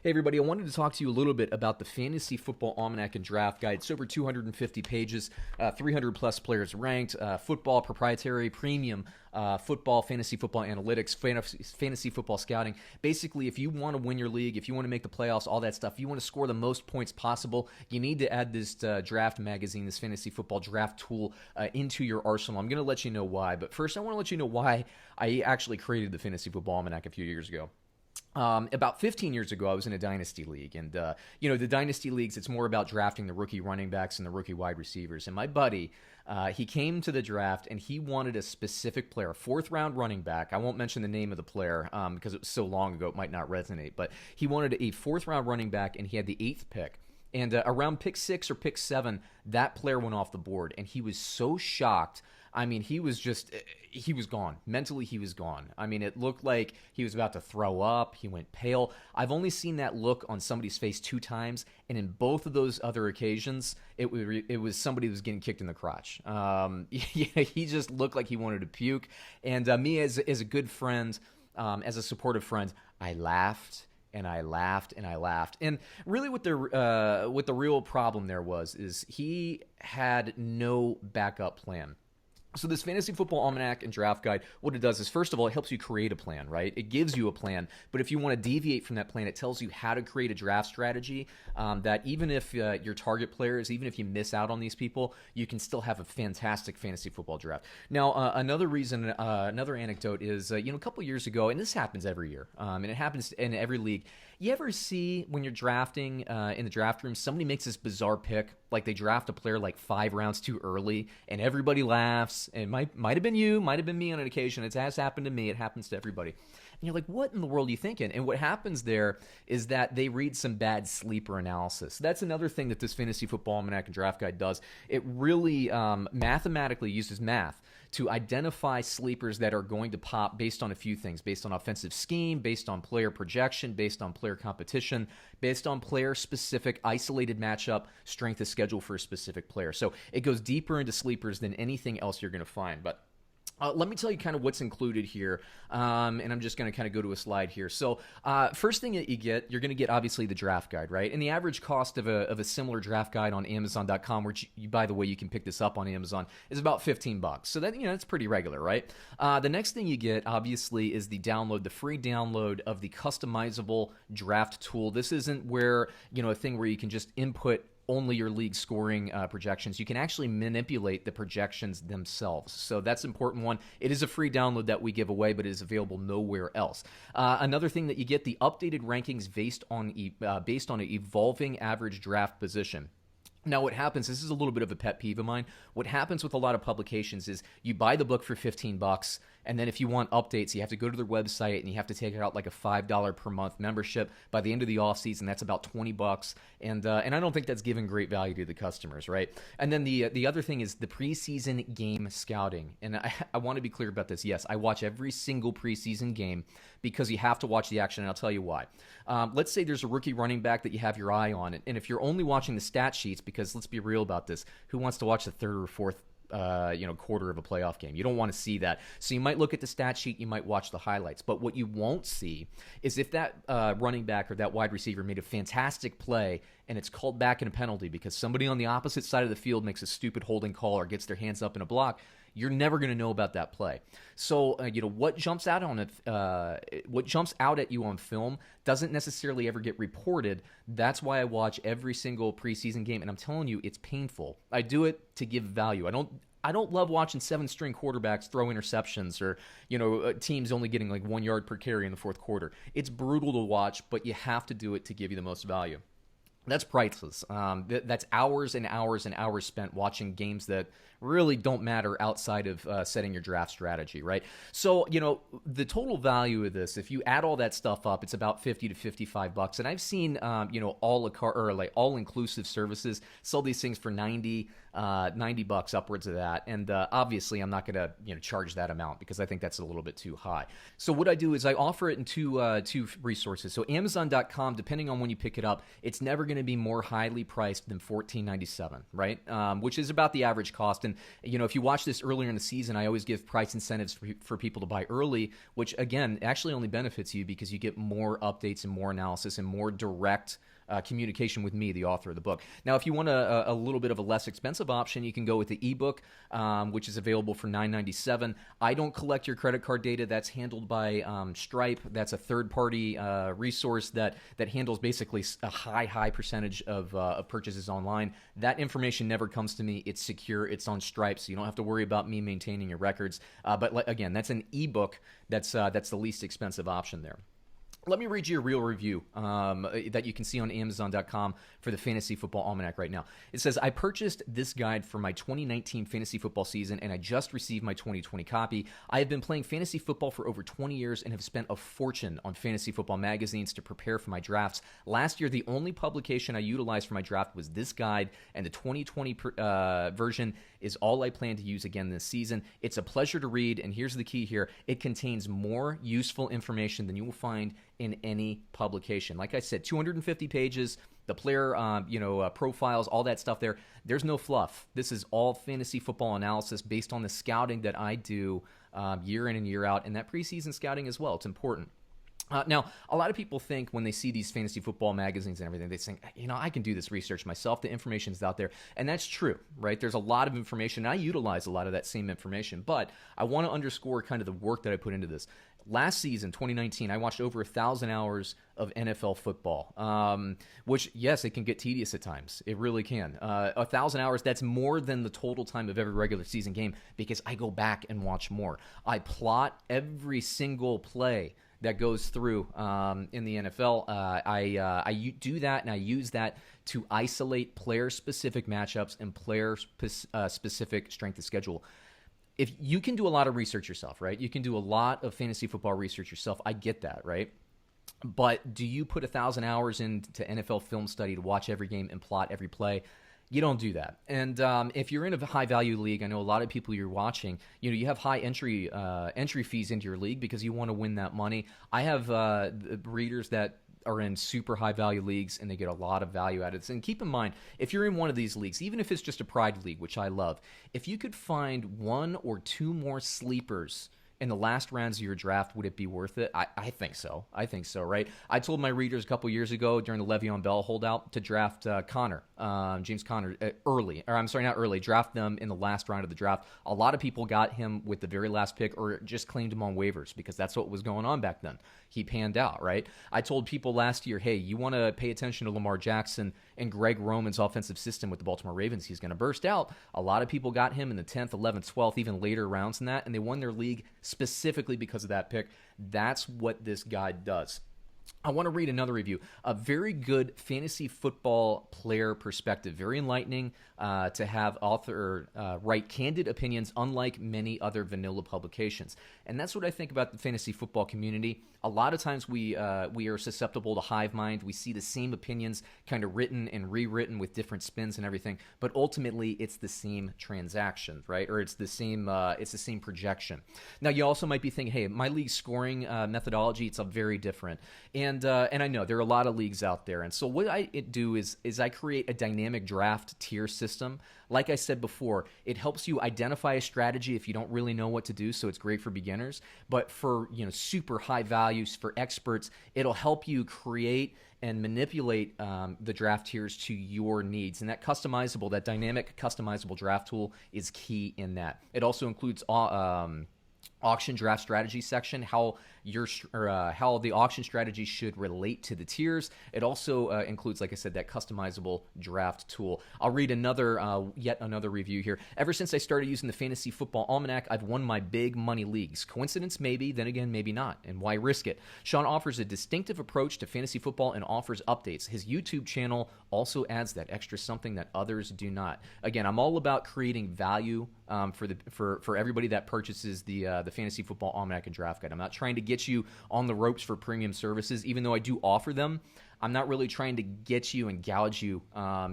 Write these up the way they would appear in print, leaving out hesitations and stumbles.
Hey, everybody, I wanted to talk to you a little bit about the Fantasy Football Almanac and Draft Guide. It's over 250 pages, 300 plus players ranked, football, proprietary, premium, football, fantasy football analytics, fantasy football scouting. Basically, if you want to win your league, if you want to make the playoffs, all that stuff, you want to score the most points possible, you need to add this draft magazine, this fantasy football draft tool into your arsenal. I'm going to let you know why, but first I want to let you know why I actually created the Fantasy Football Almanac a few years ago. About 15 years ago, I was in a dynasty league, and the dynasty leagues, it's more about drafting the rookie running backs and the rookie wide receivers. And my buddy, he came to the draft, and he wanted a specific player, a fourth-round running back. I won't mention the name of the player because it was so long ago, it might not resonate. But he wanted a fourth-round running back, and he had the 8th pick. And around pick 6 or pick 7, that player went off the board, and he was so shocked. I mean, he was gone. Mentally, he was gone. I mean, it looked like he was about to throw up. He went pale. I've only seen that look on somebody's face 2 times, and in both of those other occasions, it was somebody who was getting kicked in the crotch. He just looked like he wanted to puke. And me, as a good friend, as a supportive friend, I laughed. And I laughed and I laughed. And really what the real problem there is he had no backup plan. So this Fantasy Football Almanac and Draft Guide, what it does is, first of all, it helps you create a plan, right? It gives you a plan, but if you want to deviate from that plan, it tells you how to create a draft strategy that even if your target players, even if you miss out on these people, you can still have a fantastic fantasy football draft. Now, another anecdote is, a couple years ago, and this happens every year, and it happens in every league. You ever see when you're drafting in the draft room, somebody makes this bizarre pick, like they draft a player like 5 rounds too early, and everybody laughs. It might have been you, might have been me on an occasion. It has happened to me. It happens to everybody. And you're like, what in the world are you thinking? And what happens there is that they read some bad sleeper analysis. That's another thing that this Fantasy Football Almanac and Draft Guide does. It really mathematically uses math to identify sleepers that are going to pop based on a few things, based on offensive scheme, based on player projection, based on player competition, based on player-specific isolated matchup, strength of schedule for a specific player. So it goes deeper into sleepers than anything else you're going to find. But let me tell you kind of what's included here, and I'm just going to kind of go to a slide here. So first thing that you're going to get obviously the draft guide, right? And the average cost of a similar draft guide on Amazon.com, which by the way, you can pick this up on Amazon, is about $15. So that's pretty regular, right? The next thing you get obviously is the free download of the customizable draft tool. This isn't where, a thing where you can just input only your league scoring projections. You can actually manipulate the projections themselves. So that's an important one. It is a free download that we give away, but it is available nowhere else. Another thing that you get, the updated rankings based on an evolving average draft position. Now, what happens, this is a little bit of a pet peeve of mine. What happens with a lot of publications is you buy the book for $15, and then if you want updates, you have to go to their website and you have to take out like a $5 per month membership. By the end of the off season, that's about $20, and I don't think that's giving great value to the customers, right? And then the other thing is the preseason game scouting, and I want to be clear about this. Yes, I watch every single preseason game because you have to watch the action, and I'll tell you why. Let's say there's a rookie running back that you have your eye on, and if you're only watching the stat sheets, because let's be real about this, who wants to watch the third or fourth quarter of a playoff game? You don't want to see that. So you might look at the stat sheet, you might watch the highlights. But what you won't see is if that running back or that wide receiver made a fantastic play and it's called back in a penalty because somebody on the opposite side of the field makes a stupid holding call or gets their hands up in a block, you're never going to know about that play. So, what jumps out at you on film doesn't necessarily ever get reported. That's why I watch every single preseason game, and I'm telling you, it's painful. I do it to give value. I don't love watching 7-string quarterbacks throw interceptions or, teams only getting like 1 yard per carry in the fourth quarter. It's brutal to watch, but you have to do it to give you the most value. That's priceless. That's hours and hours and hours spent watching games that really don't matter outside of setting your draft strategy, right? So, the total value of this, if you add all that stuff up, it's about $50 to $55. And I've seen, all-inclusive services sell these things for $90 upwards of that. And obviously, I'm not going to charge that amount because I think that's a little bit too high. So what I do is I offer it in two resources. So Amazon.com, depending on when you pick it up, it's never going to be more highly priced than $14.97, right? Which is about the average cost. And And, if you watch this earlier in the season, I always give price incentives for people to buy early, which, again, actually only benefits you because you get more updates and more analysis and more direct communication with me, the author of the book. Now, if you want a little bit of a less expensive option, you can go with the ebook, which is available for $9.97. I don't collect your credit card data. That's handled by Stripe. That's a third-party resource that handles basically a high percentage of purchases online. That information never comes to me. It's secure. It's on Stripe, so you don't have to worry about me maintaining your records. But again, that's an ebook. That's the least expensive option there. Let me read you a real review that you can see on Amazon.com for the Fantasy Football Almanac right now. It says, I purchased this guide for my 2019 fantasy football season, and I just received my 2020 copy. I have been playing fantasy football for over 20 years and have spent a fortune on fantasy football magazines to prepare for my drafts. Last year, the only publication I utilized for my draft was this guide, and the 2020 version is all I plan to use again this season. It's a pleasure to read, and here's the key here. It contains more useful information than you will find in any publication. Like I said, 250 pages, the player profiles, all that stuff there. There's no fluff. This is all fantasy football analysis based on the scouting that I do year in and year out, and that preseason scouting as well. It's important. Now, a lot of people think when they see these fantasy football magazines and everything, they think, I can do this research myself. The information's out there. And that's true, right? There's a lot of information. And I utilize a lot of that same information. But I want to underscore kind of the work that I put into this. Last season, 2019, I watched over 1,000 hours of NFL football, which, yes, it can get tedious at times. It really can. 1,000 hours, that's more than the total time of every regular season game because I go back and watch more. I plot every single play that goes through in the NFL. I do that, and I use that to isolate player-specific matchups and player-specific strength of schedule. If you can do a lot of research yourself, right? You can do a lot of fantasy football research yourself. I get that, right? But do you put 1,000 hours into NFL film study to watch every game and plot every play? You don't do that. And if you're in a high-value league, I know a lot of people you're watching, you have high entry fees into your league because you want to win that money. I have readers that are in super high-value leagues, and they get a lot of value out of this. And keep in mind, if you're in one of these leagues, even if it's just a pride league, which I love, if you could find one or two more sleepers in the last rounds of your draft, would it be worth it? I think so. I think so, right? I told my readers a couple years ago during the Le'Veon Bell holdout to draft James Conner, early. Or I'm sorry, not early. Draft them in the last round of the draft. A lot of people got him with the very last pick or just claimed him on waivers because that's what was going on back then. He panned out, right? I told people last year, hey, you want to pay attention to Lamar Jackson and Greg Roman's offensive system with the Baltimore Ravens. He's going to burst out. A lot of people got him in the 10th, 11th, 12th, even later rounds than that, and they won their league specifically because of that pick. That's what this guide does. I want to read another review. A very good fantasy football player perspective. Very enlightening to have author write candid opinions unlike many other vanilla publications. And that's what I think about the fantasy football community. A lot of times we are susceptible to hive mind. We see the same opinions kind of written and rewritten with different spins and everything. But ultimately, it's the same transaction, right? Or it's the same projection. Now, you also might be thinking, hey, my league scoring methodology, it's very different. And I know there are a lot of leagues out there. And so what I do is I create a dynamic draft tier system. Like I said before, it helps you identify a strategy if you don't really know what to do, so it's great for beginners. But for super high values, for experts, it'll help you create and manipulate the draft tiers to your needs. And that dynamic customizable draft tool is key in that. It also includes auction draft strategy section, how the auction strategy should relate to the tiers. It also includes, like I said, that customizable draft tool. I'll read yet another review here. Ever since I started using the Fantasy Football Almanac, I've won my big money leagues. Coincidence? Maybe. Then again, maybe not. And why risk it? Sean offers a distinctive approach to fantasy football and offers updates. His YouTube channel also adds that extra something that others do not. Again, I'm all about creating value for everybody that purchases the Fantasy Football Almanac and Draft Guide. I'm not trying to get you on the ropes for premium services, even though I do offer them. I'm not really trying to get you and gouge you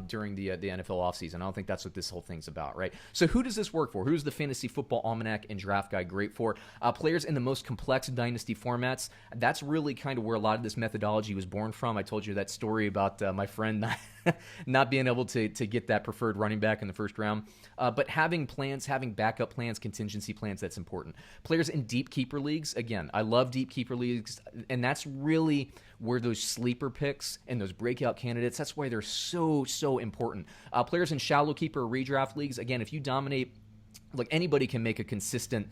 during the NFL offseason. I don't think that's what this whole thing's about, right? So who does this work for? Who's the Fantasy Football Almanac and Draft Guide great for? Players in the most complex dynasty formats. That's really kind of where a lot of this methodology was born from. I told you that story about my friend not being able to get that preferred running back in the first round. But having plans, having backup plans, contingency plans, that's important. Players in deep keeper leagues, again, I love deep keeper leagues, and that's really where those sleeper picks and those breakout candidates, that's why they're so important. Players in shallow keeper or redraft leagues, again, if you dominate, like anybody can make a consistent,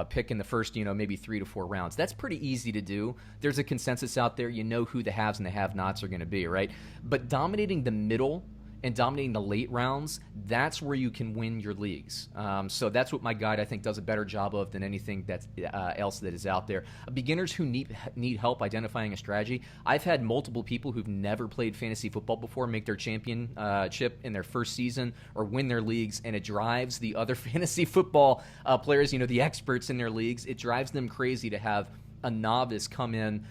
pick in the first, maybe 3 to 4 rounds. That's pretty easy to do. There's a consensus out there. You know who the haves and the have-nots are going to be, right? But dominating the middle and dominating the late rounds, that's where you can win your leagues. So that's what my guide, I think, does a better job of than anything that's else that is out there. Beginners who need help identifying a strategy. I've had multiple people who've never played fantasy football before make their championship in their first season or win their leagues, and it drives the other fantasy football players, the experts in their leagues, it drives them crazy to have a novice come in,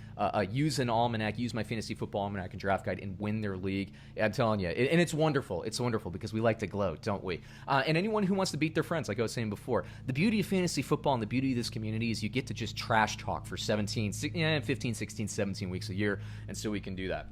use an almanac, use my Fantasy Football Almanac and Draft Guide, and win their league. I'm telling you, and it's wonderful. It's wonderful because we like to gloat, don't we? And anyone who wants to beat their friends, like I was saying before, the beauty of fantasy football and the beauty of this community is you get to just trash talk for 15, 16, 17 weeks a year, and so we can do that.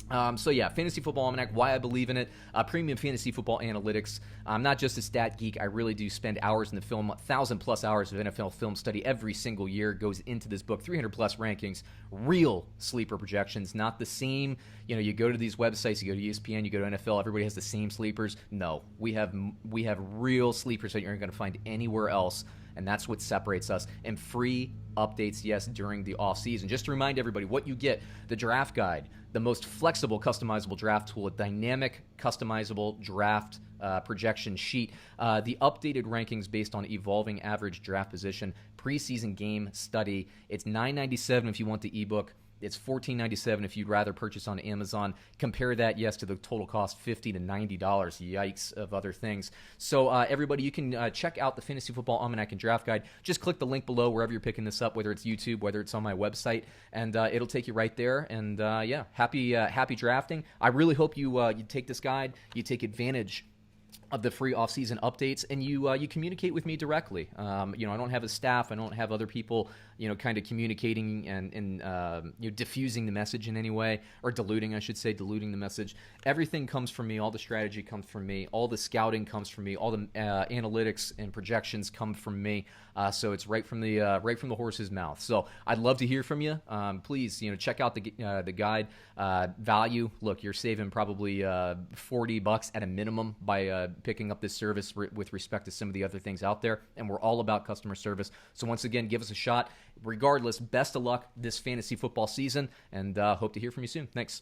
Fantasy Football Almanac, why I believe in it. Premium Fantasy Football Analytics. I'm not just a stat geek. I really do spend hours in the film, 1,000+ hours of NFL film study every single year goes into this book, 300+ rankings, real sleeper projections, not the same. You go to these websites, you go to ESPN, you go to NFL, everybody has the same sleepers. No, we have real sleepers that you're not going to find anywhere else. And that's what separates us. And free updates, yes, during the offseason. Just to remind everybody what you get: the draft guide, the most flexible, customizable draft tool, a dynamic, customizable draft projection sheet, the updated rankings based on evolving average draft position, preseason game study. It's $9.97 if you want the ebook. It's $14.97 if you'd rather purchase on Amazon. Compare that, yes, to the total cost, $50 to $90. Yikes, of other things. So everybody, you can check out the Fantasy Football Almanac and Draft Guide. Just click the link below wherever you're picking this up, whether it's YouTube, whether it's on my website, and it'll take you right there. And happy drafting. I really hope you take this guide, you take advantage of the free off-season updates, and you communicate with me directly. I don't have a staff. I don't have other people, kind of communicating and diffusing the message in any way, or diluting the message. Everything comes from me. All the strategy comes from me. All the scouting comes from me. All the analytics and projections come from me. So it's right from the horse's mouth. So I'd love to hear from you. Please, check out the guide. Value. Look, you're saving probably $40 at a minimum by picking up this service with respect to some of the other things out there. And we're all about customer service. So once again, give us a shot. Regardless, best of luck this fantasy football season, and hope to hear from you soon. Thanks.